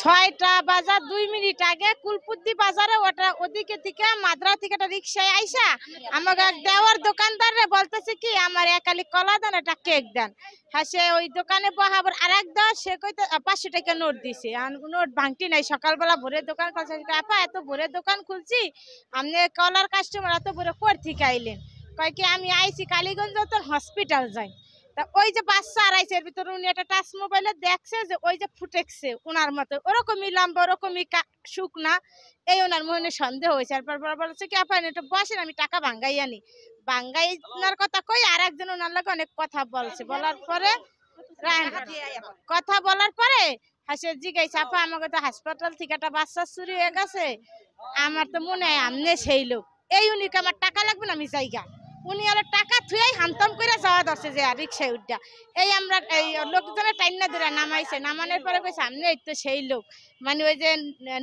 6টা বাজার 2 মিনিট আগে কুলপুদ্দি বাজারে ওদিকে থেকে মাদ্রা থেকে একটা রিক্সায় আইসা আমাকে দেওয়ার দোকানদারে বলতেছে কি আমার একালি কলা দেন একটা কেক দেন। হ্যাঁ, সে ওই দোকানে বহাবার আর এক দেওয়া সে কইতে 500 টাকা নোট দিছে। নোট ভাঙটি নাই, সকালবেলা ভোরে দোকান খুলছে। আপা এত ভোরে দোকান খুলছি, আপনি কলার কাস্টমার এত ভোরে কোর থেকে আইলেন? কয় কি আমি আইছি কালীগঞ্জ তোর হসপিটাল যাই। তা ওই যে বাচ্চা আড়াইছে এর ভিতরে উনি একটা টাচ মোবাইলে দেখছে যে ওই যে ফুটেকছে ওনার মতো ওরকমই লম্বা ওরকমই শুকনা, এই ওনার মনে সন্দেহ হয়েছে। তারপর বলছে কি আপা এটা বসেন আমি টাকা ভাঙ্গাই আনি। ভাঙ্গাই ওনার কথা কই আর একজন ওনার লাগে অনেক কথা বলছে। বলার পরে হাসে জিগাইছে আপা আমাকে তো হাসপাতাল থেকে একটা বাচ্চা চুরি হয়ে গেছে, আমার তো মনে হয় আমনে সেই লোক। এই উনিকে আমার টাকা লাগবে না আমি জায়গা। উনি আর টাকা থুয়েই হামতম করে যাওয়া ধরছে যে রিক্সায় উঠা। এই আমরা এই লোকজনের টাইম না ধরে নামাইছে, নামানোর পরে কইছে আমনে এই তো সেই লোক। মানে ওই যে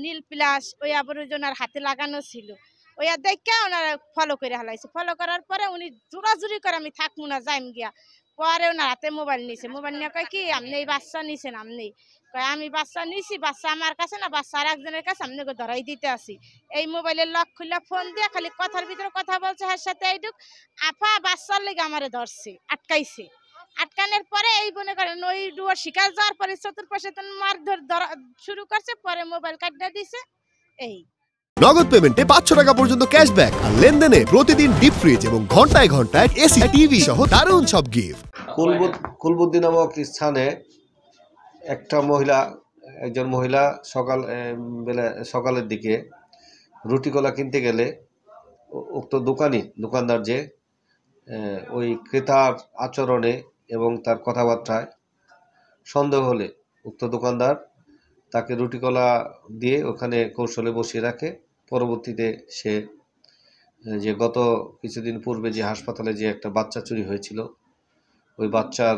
নীল প্লাস ওই আবার ওই জনের হাতে লাগানো ছিল ওই দেখে ওনারা ফলো করে হালাইছে। ফলো করার পরে উনি জোরাজুরি করে আমি থাকবো না যাইম গিয়া। পরে ওনার হাতে মোবাইল নিছে, মোবাইল নিয়ে কয় কি আপনি এই বাচ্চা নিছেন? আপনি কয় আমি বাচ্চা নিছি, বাচ্চা আমার কাছে না, বাচ্চা আর একজনের কাছে, আপনাকে ধরাই দিতে আসি। এই মোবাইলের লক খুলে ফোন দিয়ে খালি কথার ভিতরে কথা বলছে হ্যার সাথে এইটুক আপা বাচ্চার লেগে আমারে ধরছে, আটকাইছে। আটকানোর পরে এই মনে করেন ওই ডুয়ার শিকার যাওয়ার পরে চতুর্পাশে মারধর শুরু করছে, পরে মোবাইল কাটটা দিছে। এই নগদ পেমেন্টে 500 টাকা পর্যন্ত ক্যাশব্যাক আর লেনদেনে প্রতিদিন ডিপ ফ্রিজ এবং ঘন্টায় ঘন্টায় এসি টিভি সহ দারুণ সব গিফট। কুলবুদ্দি নামক স্থানে একজন মহিলা সকালের দিকে রুটি কলা কিনতে গেলে উক্ত দোকানদার যে ওই ক্রেতার আচরণে এবং তার কথাবার্তায় সন্দেহ হলে উক্ত দোকানদার তাকে রুটি কলা দিয়ে ওখানে কৌশলে বসিয়ে রাখে। পরবর্তীতে সে যে গত কিছুদিন পূর্বে যে হাসপাতালে যে একটা বাচ্চা চুরি হয়েছিল ওই বাচ্চার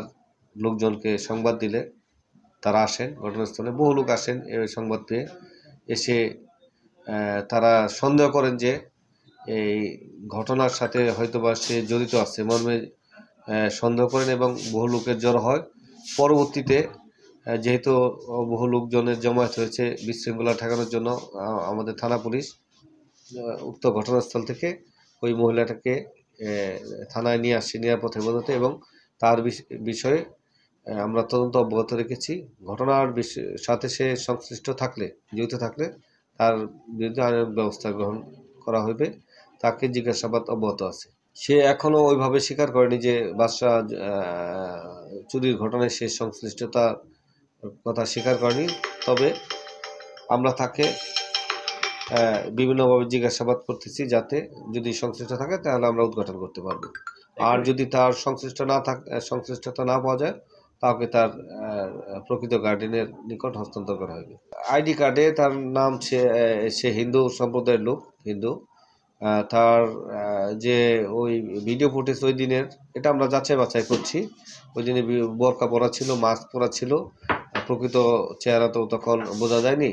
লোকজনকে সংবাদ দিলে তারা আসেন ঘটনাস্থলে, বহু লোক আসেন এই সংবাদ পেয়ে। এসে তারা সন্দেহ করেন যে এই ঘটনার সাথে হয়তোবা সে জড়িত আছে মর্মে সন্দেহ করেন এবং বহু লোকের জড়ো হয়। পরবর্তীতে যেহেতু বহু লোকজনের জমায়েত হয়েছে, বিশৃঙ্খলা ঠেকানোর জন্য আমাদের থানা পুলিশ উক্ত ঘটনাস্থল থেকে ওই মহিলাটাকে থানায় নিয়ে আসছে নিরাপদ হেফাজতে এবং তার বিষয়ে আমরা তদন্ত অব্যাহত রেখেছি। ঘটনার সাথে সে জড়িত থাকলে তার বিরুদ্ধে আইনানুগ ব্যবস্থা গ্রহণ করা হবে। তাকে জিজ্ঞাসাবাদ অব্যাহত আছে। সে এখনও ওইভাবে স্বীকার করেনি যে বাচ্চা চুরির ঘটনায় সে সংশ্লিষ্টতার কথা স্বীকার করেনি। তবে আমরা তাকে বিভিন্নভাবে জিজ্ঞাসাবাদ করতেছি, যাতে যদি সংশ্লিষ্ট থাকে তাহলে আমরা উদ্ঘাটন করতে পারবো। আর যদি তার সংশ্লিষ্টতা না পাওয়া যায় তাকে তার প্রকৃত গার্ডিয়ানের নিকট হস্তান্তর করা হবে। আইডি কার্ডে তার নাম সে হিন্দু সম্প্রদায়ের লোক, হিন্দু। তার যে ওই ভিডিও ফুটেজ ওই দিনের, এটা আমরা যাচাই বাছাই করছি। ওই দিনে বোরকা পরা ছিল, মাস্ক পরা ছিল, প্রকৃত চেহারা তো তখন বোঝা যায়নি।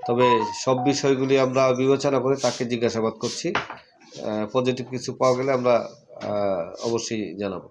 তবে সব বিষয়গুলি আমরা বিবেচনা করে তাকে জিজ্ঞাসাবাদ করছি। পজিটিভ কিছু পাওয়া গেলে আমরা অবশ্যই জানাবো।